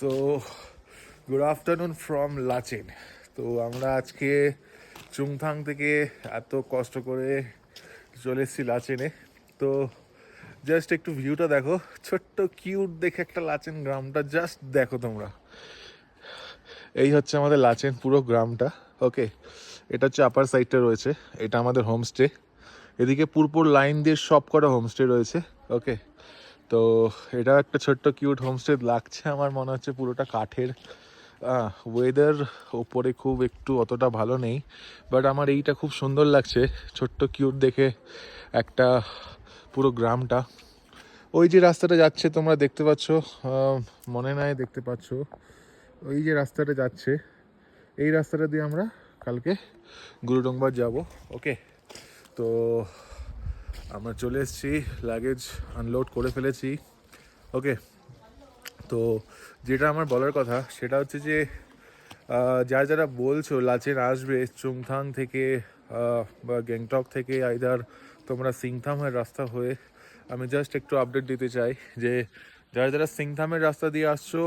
So good afternoon from Lachen. তো আমরা আজকে চুংথাং থেকে এত কষ্ট করে চলে এসেছি লাচেনে। তো জাস্ট একটু ভিউটা দেখো, ছোট্ট কিউট দেখে একটা লাচেন গ্রামটা জাস্ট দেখো তোমরা। এই হচ্ছে আমাদের লাচেন পুরো গ্রামটা। ওকে, এটা হচ্ছে আপার সাইডটা রয়েছে, এটা আমাদের হোমস্টে। এদিকে পুরপুর লাইন দিয়ে সব কটা হোমস্টে রয়েছে। ওকে, তো এটা একটা ছোট্ট কিউট হোমস্টে লাগছে, আমার মনে হচ্ছে পুরোটা কাঠের। ওয়েদার ওপরে খুব একটু অতটা ভালো নেই, বাট আমার এইটা খুব সুন্দর লাগছে, ছোট্ট কিউট দেখে একটা পুরো গ্রামটা। ওই যে রাস্তাটা যাচ্ছে তোমরা দেখতে পাচ্ছ, মনে নাই দেখতে পাচ্ছ, ওই যে রাস্তাটা যাচ্ছে, এই রাস্তাটা দিয়ে আমরা কালকে গুরুডংবার যাব। ওকে, তো আমরা চলে এসেছি, লাগেজ আনলোড করে ফেলেছি। ওকে, তো যেটা আমার বলার কথা সেটা হচ্ছে যে যারা যারা বলছো লাচেন আসবে চুংথাং থেকে বা গ্যাংটক থেকে, আইদার তোমরা সিংথামের রাস্তা হয়ে, আমি জাস্ট একটু আপডেট দিতে চাই যে যারা যারা সিংথামের রাস্তা দিয়ে আসছো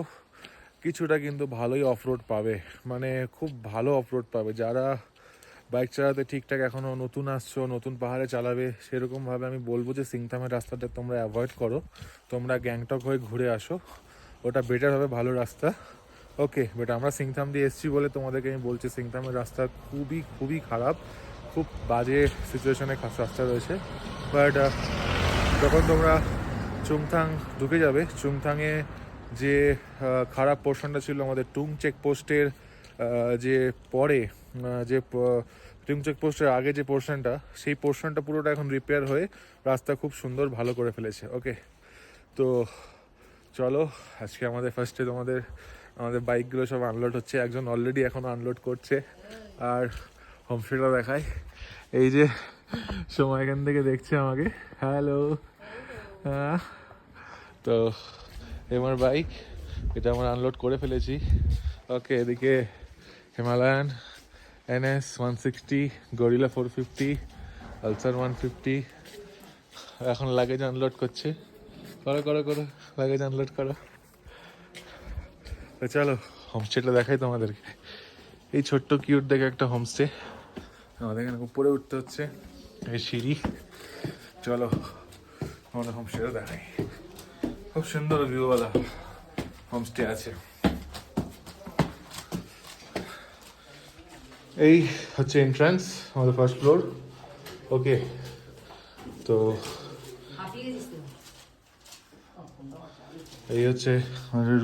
কিছুটা কিন্তু ভালোই অফরোড পাবে, মানে খুব ভালো অফরোড পাবে। যারা বাইক চালাতে ঠিকঠাক এখনও নতুন আসছো, নতুন পাহাড়ে চালাবে, সেরকমভাবে আমি বলবো যে সিংথামের রাস্তাটা তোমরা অ্যাভয়েড করো, তোমরা গ্যাংটক হয়ে ঘুরে আসো, ওটা বেটার হবে, ভালো রাস্তা। ওকে, বাট আমরা সিংথাম দিয়ে এসেছি বলে তোমাদেরকে আমি বলছি সিংথামের রাস্তা খুবই খুবই খারাপ, খুব বাজে সিচুয়েশনে রাস্তা রয়েছে। বাট যখন তোমরা চুংথাং ঢুকে যাবে, চুংথাংয়ে যে খারাপ পোর্শনটা ছিল আমাদের টুং চেকপোস্টের যে পরে, যে টুং চেকপোস্টের আগে যে পোর্শনটা, সেই পোর্শনটা পুরোটা এখন রিপেয়ার হয়ে রাস্তা খুব সুন্দর ভালো করে ফেলেছে। ওকে, তো চলো আজকে আমাদের ফার্স্টে আমাদের বাইকগুলো সব আনলোড হচ্ছে, একজন অলরেডি এখন আনলোড করছে। আর হোমস্টেটা দেখায়, এই যে সময় এখান থেকে দেখছে আমাকে, হ্যালো। হ্যাঁ, তো আমার বাইক, এটা আমরা আনলোড করে ফেলেছি। ওকে, এদিকে হিমালয়ান NS 160, গরিলা 450, পালসার 150 এখন লাগেজ আনলোড করছে। করো করো করো, লাগেজ আনলোড করো। তো চলো হোমস্টেটা দেখাই তোমাদেরকে। এই ছোট্ট কিউট দেখে একটা হোমস্টে, আমাদের এখানে উপরে উঠতে হচ্ছে, এই সিঁড়ি। চলো আমাদের হোমস্টেটা দেখাই, খুব সুন্দর ভিউওয়ালা হোমস্টে আছে। এই হচ্ছে এন্ট্রান্স, আমাদের ফার্স্ট ফ্লোর। ওকে, তো এই হচ্ছে আমাদের রুম।